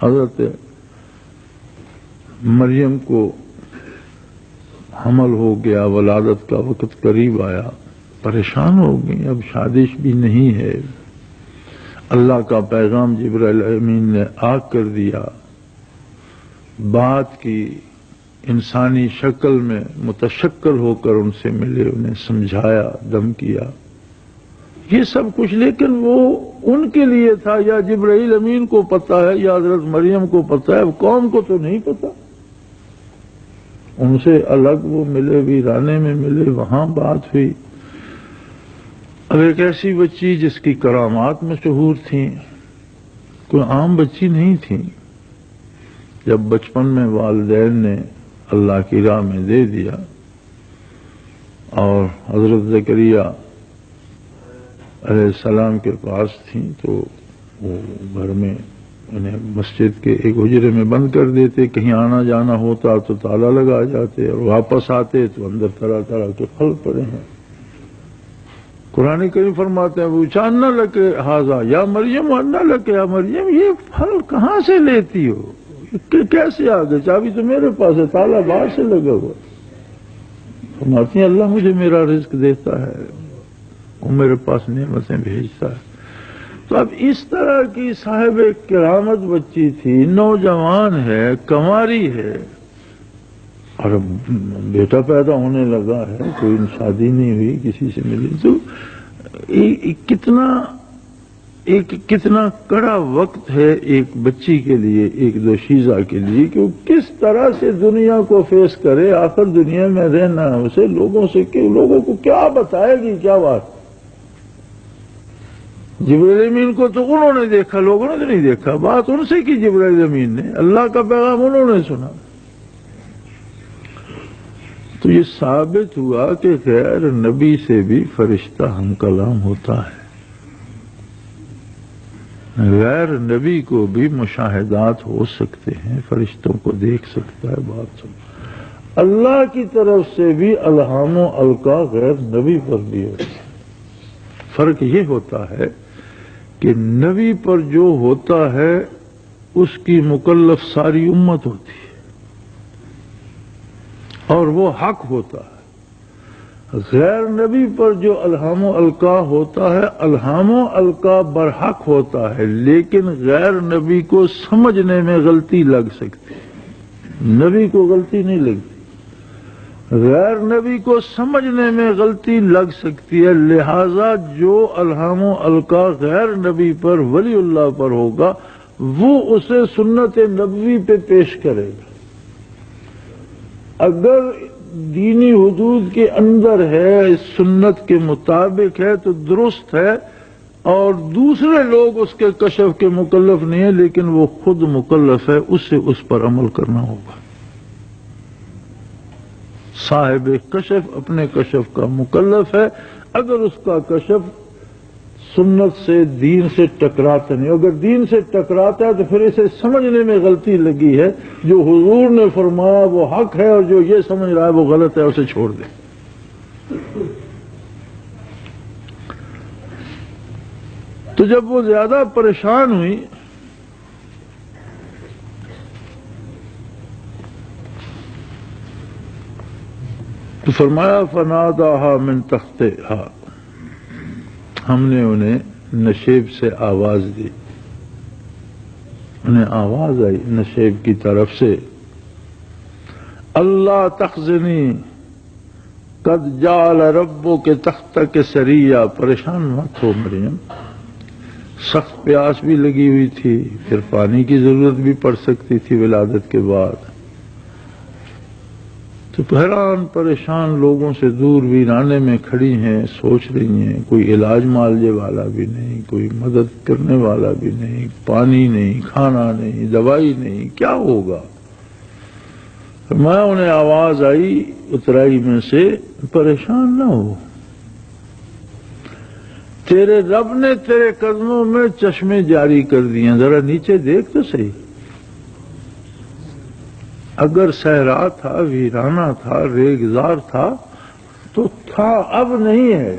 حضرت مریم کو حمل ہو گیا، ولادت کا وقت قریب آیا، پریشان ہو گئی، اب شادی بھی نہیں ہے۔ اللہ کا پیغام جبرائیل امین نے آ کر دیا، بات کی، انسانی شکل میں متشکل ہو کر ان سے ملے، انہیں سمجھایا، دم کیا، یہ سب کچھ، لیکن وہ ان کے لیے تھا، یا جبرائیل امین کو پتا ہے یا حضرت مریم کو پتا ہے، قوم کو تو نہیں پتا۔ ان سے الگ وہ ملے، ویرانے میں ملے، وہاں بات ہوئی۔ اب ایک ایسی بچی جس کی کرامات مشہور تھیں، کوئی عام بچی نہیں تھی، جب بچپن میں والدین نے اللہ کی راہ میں دے دیا اور حضرت زکریا علیہ السلام کے پاس تھیں، تو وہ گھر میں انہیں مسجد کے ایک حجرے میں بند کر دیتے، کہیں آنا جانا ہوتا تو تالا لگا جاتے، اور واپس آتے تو اندر طرح طرح کے پھل پڑے ہیں۔ قرآن کریم فرماتے ہیں، وہ چاننا لگے ہاضا یا مریم، انا لگے یا مریم، یہ پھل کہاں سے لیتی ہو، کیسے آ گئے؟ چابی تو میرے پاس ہے، تالا باہر سے لگا ہوا۔ فرماتی ہیں اللہ مجھے میرا رزق دیتا ہے، وہ میرے پاس نعمتیں بھیجتا ہے۔ تو اب اس طرح کی صاحب کرامت بچی تھی، نوجوان ہے، کنواری ہے، اور بیٹا پیدا ہونے لگا ہے، کوئی شادی نہیں ہوئی، کسی سے ملی، تو کتنا کڑا وقت ہے ایک بچی کے لیے، ایک دوشیزہ کے لیے، کہ وہ کس طرح سے دنیا کو فیس کرے۔ آخر دنیا میں رہنا ہے اسے، لوگوں کو کیا بتائے گی، کیا بات۔ جبرائیل امین کو تو انہوں نے دیکھا، لوگوں نے تو نہیں دیکھا، بات ان سے کی جبرائیل امین نے، اللہ کا پیغام انہوں نے سنا۔ تو یہ ثابت ہوا کہ غیر نبی سے بھی فرشتہ ہم کلام ہوتا ہے، غیر نبی کو بھی مشاہدات ہو سکتے ہیں، فرشتوں کو دیکھ سکتا ہے، بات سن۔ اللہ کی طرف سے بھی الہام و القا غیر نبی پر بھی ہوتا ہے۔ فرق یہ ہوتا ہے کہ نبی پر جو ہوتا ہے اس کی مکلف ساری امت ہوتی ہے، اور وہ حق ہوتا ہے۔ غیر نبی پر جو الہام و القا ہوتا ہے، الہام و القا برحق ہوتا ہے، لیکن غیر نبی کو سمجھنے میں غلطی لگ سکتی ہے، نبی کو غلطی نہیں لگتی، غیر نبی کو سمجھنے میں غلطی لگ سکتی ہے۔ لہذا جو الہام و القا غیر نبی پر، ولی اللہ پر ہوگا، وہ اسے سنت نبوی پہ پیش کرے گا۔ اگر دینی حدود کے اندر ہے، سنت کے مطابق ہے تو درست ہے، اور دوسرے لوگ اس کے کشف کے مکلف نہیں ہیں، لیکن وہ خود مکلف ہے، اس پر عمل کرنا ہوگا۔ صاحب کشف اپنے کشف کا مکلف ہے، اگر اس کا کشف سنت سے، دین سے ٹکراتا نہیں، اگر دین سے ٹکراتا ہے تو پھر اسے سمجھنے میں غلطی لگی ہے، جو حضور نے فرمایا وہ حق ہے، اور جو یہ سمجھ رہا ہے وہ غلط ہے، اسے چھوڑ دے۔ تو جب وہ زیادہ پریشان ہوئی تو فرمایا فناداہا من تحتہا، ہم نے انہیں نشیب سے آواز دی، انہیں آواز آئی نشیب کی طرف سے، اللہ تحزنی قد جعل ربک تحتک سریا، پریشان مت ہو مریم، سخت پیاس بھی لگی ہوئی تھی، پھر پانی کی ضرورت بھی پڑ سکتی تھی ولادت کے بعد، تو حیران پریشان لوگوں سے دور ویرانے میں کھڑی ہیں، سوچ رہی ہیں، کوئی علاج معالجے والا بھی نہیں، کوئی مدد کرنے والا بھی نہیں، پانی نہیں، کھانا نہیں، دوائی نہیں، کیا ہوگا؟ میں انہیں آواز آئی اترائی میں سے، پریشان نہ ہو، تیرے رب نے تیرے قدموں میں چشمے جاری کر دیے، ذرا نیچے دیکھ تو صحیح، اگر صحرا تھا، ویرانہ تھا، ریگزار تھا تو تھا، اب نہیں ہے۔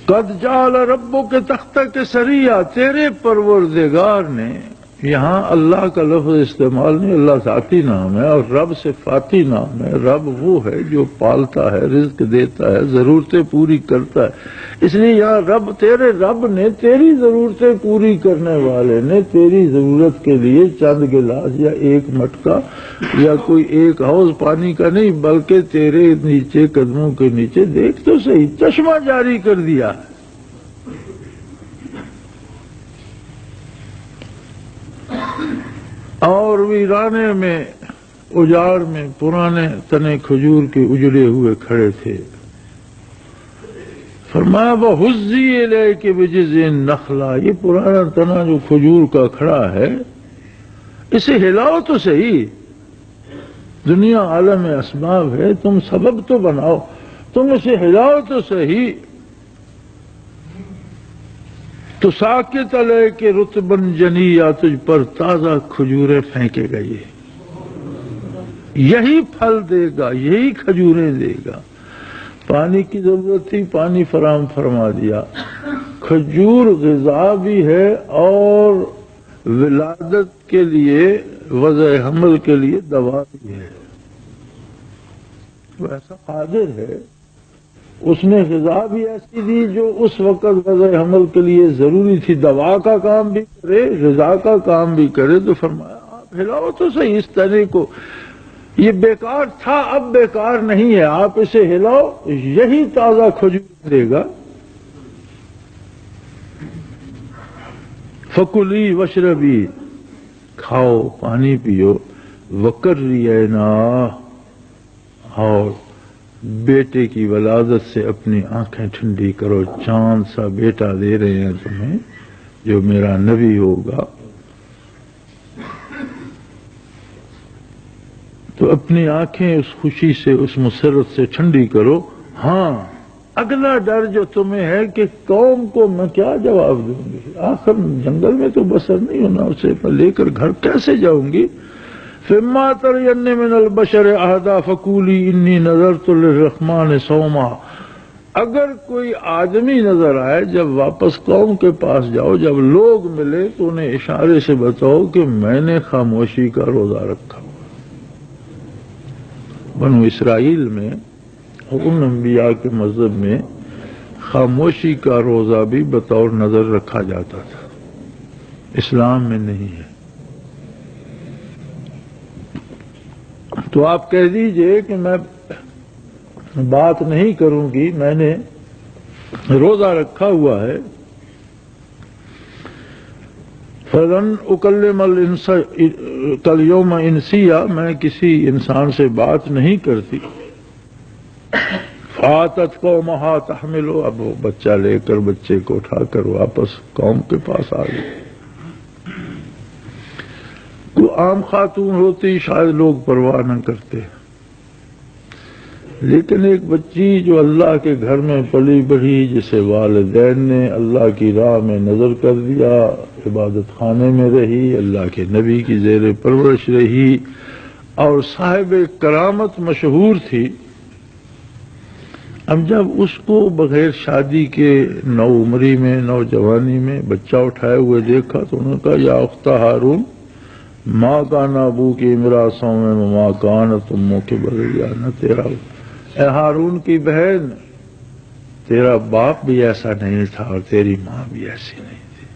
قد جعل ربک تختک سریا، تیرے پروردگار نے، یہاں اللہ کا لفظ استعمال نہیں، اللہ ذاتی نام ہے اور رب صفاتی نام ہے۔ رب وہ ہے جو پالتا ہے، رزق دیتا ہے، ضرورتیں پوری کرتا ہے، اس لیے یہاں رب، تیرے رب نے، تیری ضرورتیں پوری کرنے والے نے تیری ضرورت کے لیے چند گلاس یا ایک مٹکا یا کوئی ایک حوض پانی کا نہیں، بلکہ تیرے نیچے قدموں کے نیچے دیکھ تو صحیح چشمہ جاری کر دیا۔ اور ویرانے میں، اجاڑ میں پرانے تنے کھجور کے اجڑے ہوئے کھڑے تھے۔ فرمایا وَحُزِّي إِلَيْكِ بِجِذْعِ النَّخْلَةِ، یہ پرانا تنا جو کھجور کا کھڑا ہے اسے ہلاؤ تو صحیح، دنیا عالم اسباب ہے، تم سبب تو بناؤ، تم اسے ہلاؤ تو صحیح۔ تو ساکت علیہ کے رطبن جنیا، تجھ پر تازہ کھجوریں پھینکے گا، یہی پھل دے گا، یہی کھجوریں دے گا۔ پانی کی ضرورت تھی، پانی فراہم فرما دیا۔ کھجور غذا بھی ہے اور ولادت کے لیے، وضع حمل کے لیے دوا بھی ہے۔ وہ ایسا قادر ہے، اس نے غذا بھی ایسی دی جو اس وقت وضع حمل کے لیے ضروری تھی، دوا کا کام بھی کرے، غذا کا کام بھی کرے۔ تو فرمایا آپ ہلاؤ تو صحیح اس تنے کو، یہ بیکار تھا اب بیکار نہیں ہے، آپ اسے ہلاؤ، یہی تازہ کھجور دے گا۔ فکلی وشربی، کھاؤ پانی پیو، وقرری عینا، اور بیٹے کی ولادت سے اپنی آنکھیں ٹھنڈی کرو، چاند سا بیٹا دے رہے ہیں تمہیں جو میرا نبی ہوگا، تو اپنی آنکھیں اس خوشی سے، اس مسرت سے ٹھنڈی کرو۔ ہاں اگلا ڈر جو تمہیں ہے کہ قوم کو میں کیا جواب دوں گی، آخر جنگل میں تو بسر نہیں ہونا، اسے میں لے کر گھر کیسے جاؤں گی؟ فِمَّا تَرَيَنَّ مِنَ الْبَشَرِ أَحَدًا فَقُولِي إِنِّي نَذَرْتُ لِلرَّحْمَٰنِ صَوْمًا، اگر کوئی آدمی نظر آئے، جب واپس قوم کے پاس جاؤ، جب لوگ ملے تو انہیں اشارے سے بتاؤ کہ میں نے خاموشی کا روزہ رکھا۔ بنو اسرائیل میں اور ان انبیاء کے مذہب میں خاموشی کا روزہ بھی بطور نظر رکھا جاتا تھا، اسلام میں نہیں ہے۔ تو آپ کہہ دیجئے کہ میں بات نہیں کروں گی، میں نے روزہ رکھا ہوا ہے۔ فَلَنْ أُكَلِّمَ الْإِنسَ الْيَوْمَ إِنْسِيًّا، میں کسی انسان سے بات نہیں کرتی۔ فَأَتَتْ قَوْمَهَا تَحْمِلُهُ، اب وہ بچہ لے کر، بچے کو اٹھا کر واپس قوم کے پاس آ گئی۔ کوئی عام خاتون ہوتی شاید لوگ پرواہ نہ کرتے، لیکن ایک بچی جو اللہ کے گھر میں پلی بڑھی، جسے والدین نے اللہ کی راہ میں نظر کر دیا، عبادت خانے میں رہی، اللہ کے نبی کی زیر پرورش رہی اور صاحب کرامت مشہور تھی، اب جب اس کو بغیر شادی کے نوعمری میں، نوجوانی میں بچہ اٹھائے ہوئے دیکھا تو انہوں نے کہا یا اخت ہارون ماں کان ابوک امرأ سوء وما کانت امک بغیا، نہ تیرا، اے ہارون کی بہن، تیرا باپ بھی ایسا نہیں تھا اور تیری ماں بھی ایسی نہیں تھی،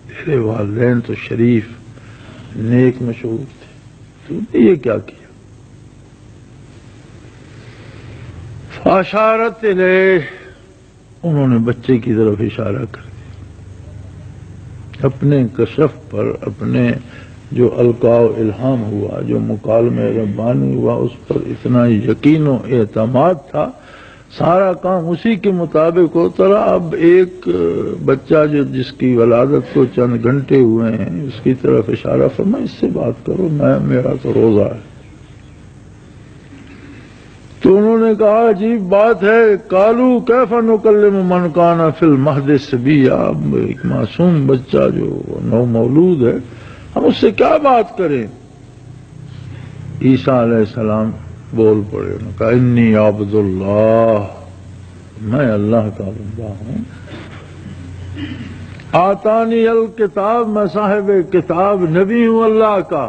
تیرے والدین تو شریف نیک مشہور تھے، تو نے یہ کیا کیا؟ فاشارت الیہ، انہوں نے بچے کی طرف اشارہ کر دیا، اپنے کشف پر، اپنے جو القاء الہام ہوا، جو مکالمہ ربانی ہوا، اس پر اتنا یقین و اعتماد تھا، سارا کام اسی کے مطابق ہوتا رہا۔ اب ایک بچہ جس کی ولادت کو چند گھنٹے ہوئے ہیں، اس کی طرف اشارہ فرمایا اس سے بات کرو، میرا تو روزہ ہے۔ تو انہوں نے کہا عجیب بات ہے، قالوا کیف نکلم من کان فی المہد صبیا، ایک معصوم بچہ جو نو مولود ہے، ہم اس سے کیا بات کریں؟ عیسیٰ علیہ السلام بول پڑے، انہوں نے کہا انی عبد اللہ، میں اللہ کا بندہ ہوں، آتانی الکتاب، میں صاحب کتاب نبی ہوں اللہ کا،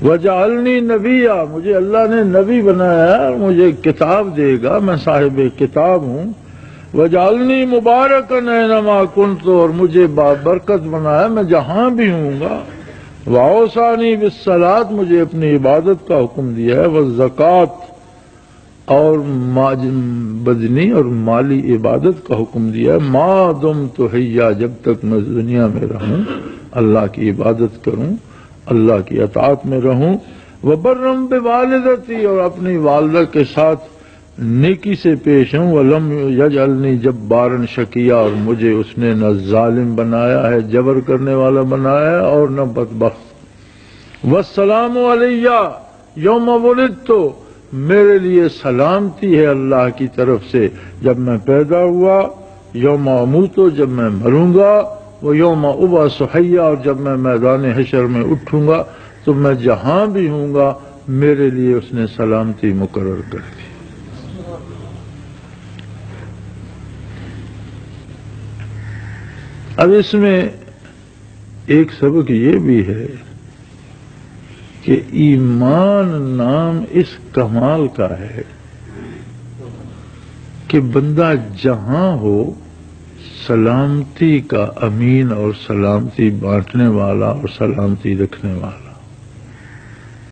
وجعلنی نبیا، مجھے اللہ نے نبی بنایا ہے اور مجھے کتاب دے گا، میں صاحب کتاب ہوں، وجعلنی مبارکن اینما کنت، اور مجھے بابرکت بنایا میں جہاں بھی ہوں گا، واوصانی بالصلاۃ، مجھے اپنی عبادت کا حکم دیا ہے، والزکوٰۃ، اور بدنی اور مالی عبادت کا حکم دیا ہے، ما دمت حیا، جب تک میں دنیا میں رہوں اللہ کی عبادت کروں، اللہ کی اطاعت میں رہوں، وبرم بوالدتی، اور اپنی والدہ کے ساتھ نیکی سے پیش ہوں، ولم یجعلنی جبارا شقیا، اور مجھے اس نے نہ ظالم بنایا ہے، جبر کرنے والا بنایا ہے، اور نہ بدبخت، والسلام علیہ یوم ولدت، میرے لیے سلامتی ہے اللہ کی طرف سے جب میں پیدا ہوا، یوم اموت، جب میں مروں گا، وہ یوم ابعث حیا، اور جب میں میدان حشر میں اٹھوں گا تو میں جہاں بھی ہوں گا میرے لیے اس نے سلامتی مقرر کر دی۔ اب اس میں ایک سبق یہ بھی ہے کہ ایمان نام اس کمال کا ہے کہ بندہ جہاں ہو سلامتی کا امین اور سلامتی بانٹنے والا اور سلامتی رکھنے والا